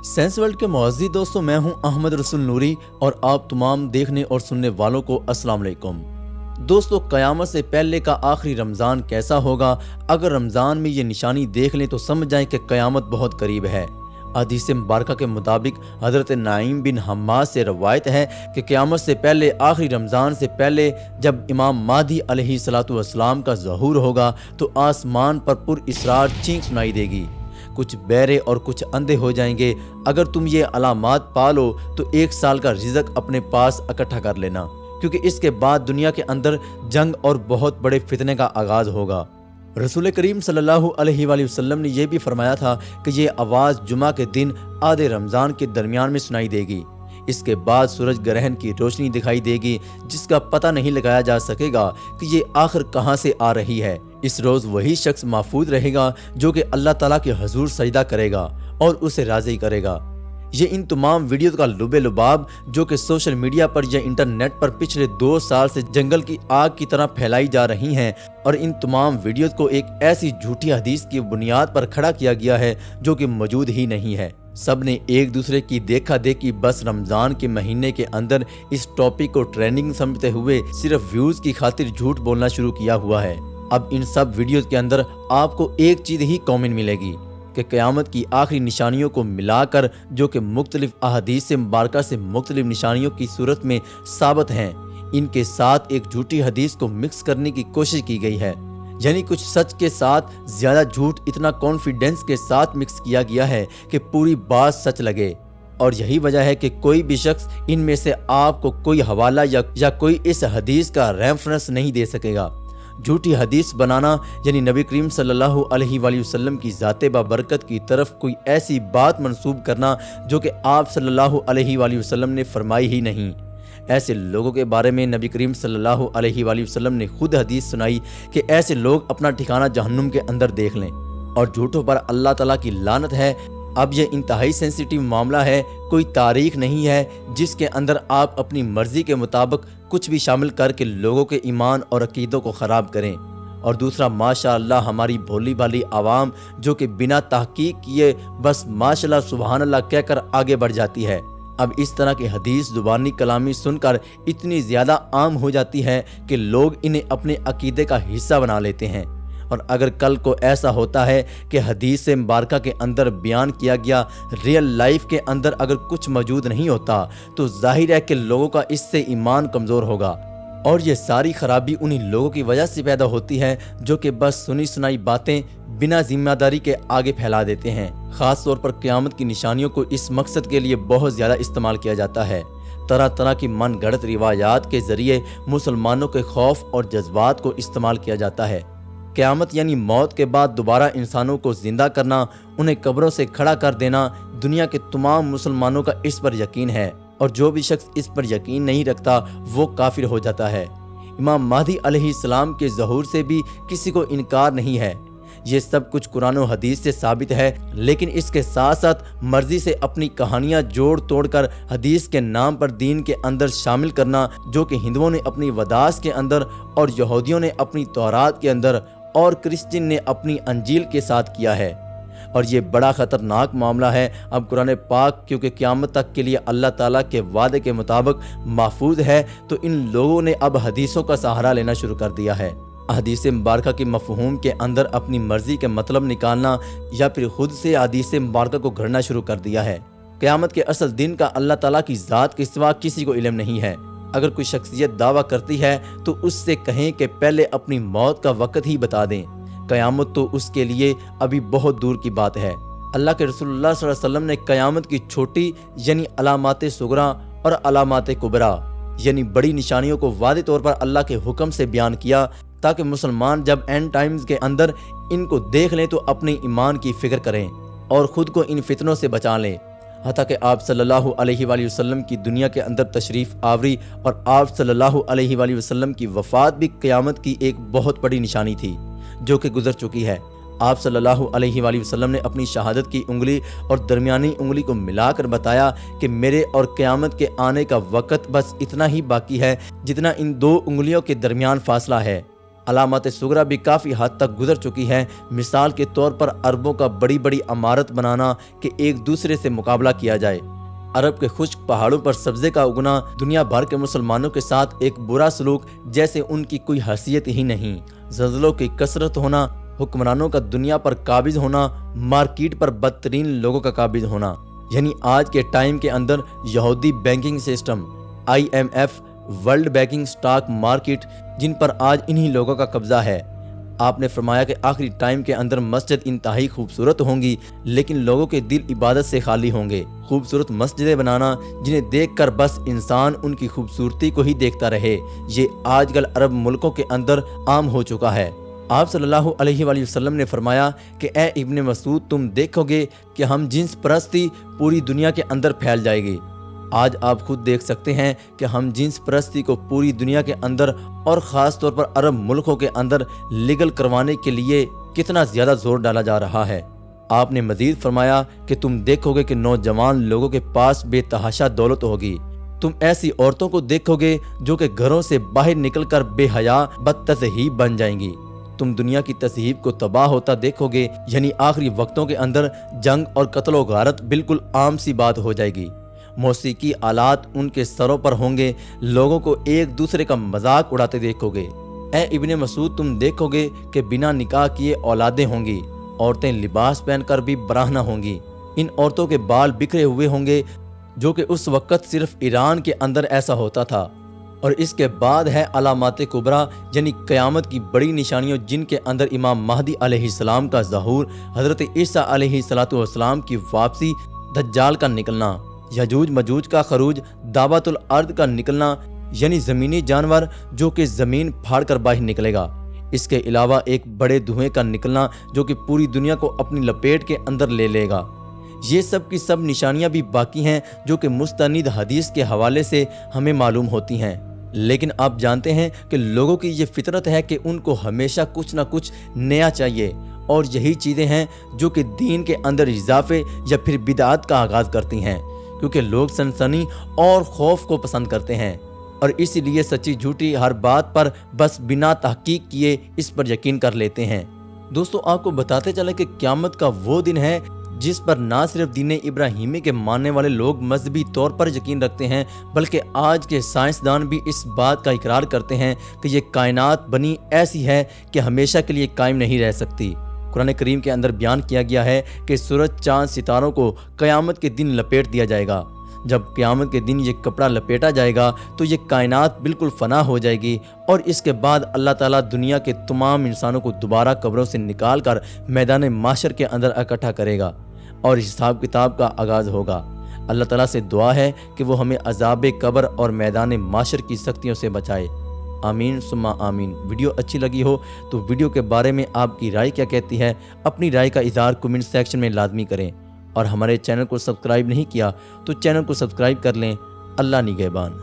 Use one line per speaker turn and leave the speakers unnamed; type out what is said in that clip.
Sense world کے معزز دوستوں، میں ہوں احمد رسول نوری اور آپ تمام دیکھنے اور سننے والوں کو السلام علیکم۔ دوستو، قیامت سے پہلے کا آخری رمضان کیسا ہوگا؟ اگر رمضان میں یہ نشانی دیکھ لیں تو سمجھ جائیں کہ قیامت بہت قریب ہے۔ حدیث مبارکہ کے مطابق حضرت نعیم بن حماد سے روایت ہے کہ قیامت سے پہلے، آخری رمضان سے پہلے، جب امام مہدی علیہ السلام کا ظہور ہوگا تو آسمان پر پر اسرار چینخ سنائی دے گی۔ کچھ بہرے اور کچھ اندھے ہو جائیں گے۔ اگر تم یہ علامات پالو تو 1 سال کا رزق اپنے پاس اکٹھا کر لینا، کیونکہ اس کے بعد دنیا کے اندر جنگ اور بہت بڑے فتنے کا آغاز ہوگا۔ رسول کریم صلی اللہ علیہ وآلہ وسلم نے یہ بھی فرمایا تھا کہ یہ آواز جمعہ کے دن آدھے رمضان کے درمیان میں سنائی دے گی۔ اس کے بعد سورج گرہن کی روشنی دکھائی دے گی جس کا پتہ نہیں لگایا جا سکے گا کہ یہ آخر کہاں سے آ رہی ہے۔ اس روز وہی شخص محفوظ رہے گا جو کہ اللہ تعالیٰ کے حضور سجدہ کرے گا اور اسے راضی کرے گا۔ یہ ان تمام ویڈیوز کا لب لباب جو کہ سوشل میڈیا پر یا انٹرنیٹ پر پچھلے 2 سال سے جنگل کی آگ کی طرح پھیلائی جا رہی ہیں، اور ان تمام ویڈیوز کو ایک ایسی جھوٹی حدیث کی بنیاد پر کھڑا کیا گیا ہے جو کہ موجود ہی نہیں ہے۔ سب نے ایک دوسرے کی دیکھا دیکھی بس رمضان کے مہینے کے اندر اس ٹاپک کو ٹرینڈنگ سمجھتے ہوئے صرف ویوز کی خاطر جھوٹ بولنا شروع کیا ہوا ہے۔ اب ان سب ویڈیوز کے اندر آپ کو ایک چیز ہی کامن ملے گی کہ قیامت کی آخری نشانیوں کو ملا کر، جو کہ مختلف احادیث مبارکہ سے مختلف نشانیوں کی صورت میں ثابت ہیں، ان کے ساتھ ایک جھوٹی حدیث کو مکس کرنے کی کوشش کی گئی ہے۔ یعنی کچھ سچ کے ساتھ زیادہ جھوٹ اتنا کانفیڈنس کے ساتھ مکس کیا گیا ہے کہ پوری بات سچ لگے۔ اور یہی وجہ ہے کہ کوئی بھی شخص ان میں سے آپ کو کوئی حوالہ یا کوئی اس حدیث کا ریفرنس نہیں دے سکے گا۔ جھوٹی حدیث بنانا یعنی نبی کریم صلی اللہ علیہ وآلہ وسلم کی ذات بابرکت کی طرف کوئی ایسی بات منسوب کرنا جو کہ آپ صلی اللہ علیہ وآلہ وسلم نے فرمائی ہی نہیں۔ ایسے لوگوں کے بارے میں نبی کریم صلی اللہ علیہ وآلہ وسلم نے خود حدیث سنائی کہ ایسے لوگ اپنا ٹھکانہ جہنم کے اندر دیکھ لیں، اور جھوٹوں پر اللہ تعالیٰ کی لعنت ہے۔ اب یہ انتہائی سینسیٹیو معاملہ ہے، کوئی تاریخ نہیں ہے جس کے اندر آپ اپنی مرضی کے مطابق کچھ بھی شامل کر کے لوگوں کے ایمان اور عقیدوں کو خراب کریں۔ اور دوسرا، ماشاء اللہ، ہماری بھولی بھالی عوام جو کہ بنا تحقیق کیے بس ماشاء اللہ سبحان اللہ کہہ کر آگے بڑھ جاتی ہے۔ اب اس طرح کی حدیث زبانی کلامی سن کر اتنی زیادہ عام ہو جاتی ہے کہ لوگ انہیں اپنے عقیدے کا حصہ بنا لیتے ہیں۔ اور اگر کل کو ایسا ہوتا ہے کہ حدیث مبارکہ کے اندر بیان کیا گیا ریئل لائف کے اندر اگر کچھ موجود نہیں ہوتا تو ظاہر ہے کہ لوگوں کا اس سے ایمان کمزور ہوگا، اور یہ ساری خرابی انہی لوگوں کی وجہ سے پیدا ہوتی ہے جو کہ بس سنی سنائی باتیں بنا ذمہ داری کے آگے پھیلا دیتے ہیں۔ خاص طور پر قیامت کی نشانیوں کو اس مقصد کے لیے بہت زیادہ استعمال کیا جاتا ہے۔ طرح طرح کی من گھڑت روایات کے ذریعے مسلمانوں کے خوف اور جذبات کو استعمال کیا جاتا ہے۔ قیامت یعنی موت کے بعد دوبارہ انسانوں کو زندہ کرنا، انہیں قبروں سے کھڑا کر دینا۔ دنیا کے تمام مسلمانوں کا اس پر یقین ہے، اور جو بھی شخص اس پر یقین نہیں رکھتا وہ کافر ہو جاتا ہے۔ امام مہدی علیہ السلام کے ظہور سے بھی کسی کو انکار نہیں ہے۔ یہ سب کچھ قرآن و حدیث سے ثابت ہے، لیکن اس کے ساتھ ساتھ مرضی سے اپنی کہانیاں جوڑ توڑ کر حدیث کے نام پر دین کے اندر شامل کرنا، جو کہ ہندوؤں نے اپنی وداس کے اندر، اور یہودیوں نے اپنی تورات کے اندر، اور کرسچن نے اپنی انجیل کے ساتھ کیا ہے۔ اور یہ بڑا خطرناک معاملہ ہے۔ اب قرآن پاک کیونکہ قیامت تک کے لیے اللہ تعالیٰ کے وعدے کے مطابق محفوظ ہے، تو ان لوگوں نے اب حدیثوں کا سہارا لینا شروع کر دیا ہے۔ حدیث مبارکہ کے مفہوم کے اندر اپنی مرضی کے مطلب نکالنا، یا پھر خود سے حدیث مبارکہ کو گھڑنا شروع کر دیا ہے۔ قیامت کے اصل دن کا اللہ تعالیٰ کی ذات کے سوا کسی کو علم نہیں ہے۔ اگر کوئی شخصیت دعویٰ کرتی ہے تو اس سے کہیں کہ پہلے اپنی موت کا وقت ہی بتا دیں۔ قیامت تو اس کے لیے ابھی بہت دور کی بات ہے۔ اللہ کے رسول اللہ صلی اللہ علیہ وسلم نے قیامت کی چھوٹی یعنی علامات صغریٰ اور علامات کبریٰ یعنی بڑی نشانیوں کو واضح طور پر اللہ کے حکم سے بیان کیا، تاکہ مسلمان جب اینڈ ٹائمز کے اندر ان کو دیکھ لیں تو اپنے ایمان کی فکر کریں اور خود کو ان فتنوں سے بچا لیں۔ حتیٰ کہ آپ صلی اللہ علیہ وآلہ وسلم کی دنیا کے اندر تشریف آوری اور آپ صلی اللہ علیہ وآلہ وسلم کی وفات بھی قیامت کی ایک بہت بڑی نشانی تھی جو کہ گزر چکی ہے۔ آپ صلی اللہ علیہ وآلہ وسلم نے اپنی شہادت کی انگلی اور درمیانی انگلی کو ملا کر بتایا کہ میرے اور قیامت کے آنے کا وقت بس اتنا ہی باقی ہے جتنا ان 2 انگلیوں کے درمیان فاصلہ ہے۔ علامات صغرا بھی کافی حد تک گزر چکی ہے۔ مثال کے طور پر عربوں کا بڑی بڑی عمارت بنانا کہ ایک دوسرے سے مقابلہ کیا جائے، عرب کے خشک پہاڑوں پر سبزے کا اگنا، دنیا بھر کے مسلمانوں کے ساتھ ایک برا سلوک جیسے ان کی کوئی حیثیت ہی نہیں، زلزلوں کی کثرت ہونا، حکمرانوں کا دنیا پر قابض ہونا، مارکیٹ پر بدترین لوگوں کا قابض ہونا، یعنی آج کے ٹائم کے اندر یہودی banking system, IMF، world banking stock market, جن پر آج انہی لوگوں کا قبضہ ہے۔ آپ نے فرمایا کہ آخری ٹائم کے اندر مسجد انتہائی خوبصورت ہوں گی، لیکن لوگوں کے دل عبادت سے خالی ہوں گے۔ خوبصورت مسجدیں بنانا جنہیں دیکھ کر بس انسان ان کی خوبصورتی کو ہی دیکھتا رہے، یہ آج کل عرب ملکوں کے اندر عام ہو چکا ہے۔ آپ صلی اللہ علیہ وآلہ وسلم نے فرمایا کہ اے ابن مسعود، تم دیکھو گے کہ ہم جنس پرستی پوری دنیا کے اندر پھیل جائے گی۔ آج آپ خود دیکھ سکتے ہیں کہ ہم جنس پرستی کو پوری دنیا کے اندر اور خاص طور پر عرب ملکوں کے اندر لیگل کروانے کے لیے کتنا زیادہ زور ڈالا جا رہا ہے۔ آپ نے مزید فرمایا کہ تم دیکھو گے کہ نوجوان لوگوں کے پاس بے تحاشا دولت ہوگی، تم ایسی عورتوں کو دیکھو گے جو کہ گھروں سے باہر نکل کر بے حیا بدتہذیب بن جائیں گی، تم دنیا کی تہذیب کو تباہ ہوتا دیکھو گے، یعنی آخری وقتوں کے اندر جنگ اور قتل و غارت بالکل عام سی بات ہو جائے گی، موسیقی آلات ان کے سروں پر ہوں گے، لوگوں کو ایک دوسرے کا مذاق اڑاتے دیکھو گے۔ اے ابن مسعود، تم دیکھو گے کہ بنا نکاح کیے اولادیں ہوں گی، عورتیں لباس پہن کر بھی براہنہ ہوں گی، ان عورتوں کے بال بکھرے ہوئے ہوں گے، جو کہ اس وقت صرف ایران کے اندر ایسا ہوتا تھا۔ اور اس کے بعد ہے علامات کبریٰ، یعنی قیامت کی بڑی نشانیوں، جن کے اندر امام مہدی علیہ السلام کا ظہور، حضرت عیسیٰ علیہ السلام کی واپسی، دجال کا نکلنا، یجوج مجوج کا خروج، دعوت الارض کا نکلنا، یعنی زمینی جانور جو کہ زمین پھاڑ کر باہر نکلے گا، اس کے علاوہ ایک بڑے دھوئیں کا نکلنا جو کہ پوری دنیا کو اپنی لپیٹ کے اندر لے لے گا۔ یہ سب کی سب نشانیاں بھی باقی ہیں جو کہ مستند حدیث کے حوالے سے ہمیں معلوم ہوتی ہیں، لیکن آپ جانتے ہیں کہ لوگوں کی یہ فطرت ہے کہ ان کو ہمیشہ کچھ نہ کچھ نیا چاہیے، اور یہی چیزیں ہیں جو کہ دین کے اندر اضافے یا پھر بدعات کا آغاز کرتی ہیں، کیونکہ لوگ سنسنی اور خوف کو پسند کرتے ہیں، اور اسی لیے سچی جھوٹی ہر بات پر بس بنا تحقیق کیے اس پر یقین کر لیتے ہیں۔ دوستو، آپ کو بتاتے چلیں کہ قیامت کا وہ دن ہے جس پر نہ صرف دین ابراہیمی کے ماننے والے لوگ مذہبی طور پر یقین رکھتے ہیں، بلکہ آج کے سائنسدان بھی اس بات کا اقرار کرتے ہیں کہ یہ کائنات بنی ایسی ہے کہ ہمیشہ کے لیے قائم نہیں رہ سکتی۔ قرآن کریم کے اندر بیان کیا گیا ہے کہ سورج، چاند، ستاروں کو قیامت کے دن لپیٹ دیا جائے گا۔ جب قیامت کے دن یہ کپڑا لپیٹا جائے گا تو یہ کائنات بالکل فنا ہو جائے گی، اور اس کے بعد اللہ تعالیٰ دنیا کے تمام انسانوں کو دوبارہ قبروں سے نکال کر میدان محشر کے اندر اکٹھا کرے گا اور حساب کتاب کا آغاز ہوگا۔ اللہ تعالیٰ سے دعا ہے کہ وہ ہمیں عذاب قبر اور میدان محشر کی سختیوں سے بچائے۔ آمین ثم آمین۔ ویڈیو اچھی لگی ہو تو ویڈیو کے بارے میں آپ کی رائے کیا کہتی ہے، اپنی رائے کا اظہار کمنٹ سیکشن میں لازمی کریں، اور ہمارے چینل کو سبسکرائب نہیں کیا تو چینل کو سبسکرائب کر لیں۔ اللہ نگہبان۔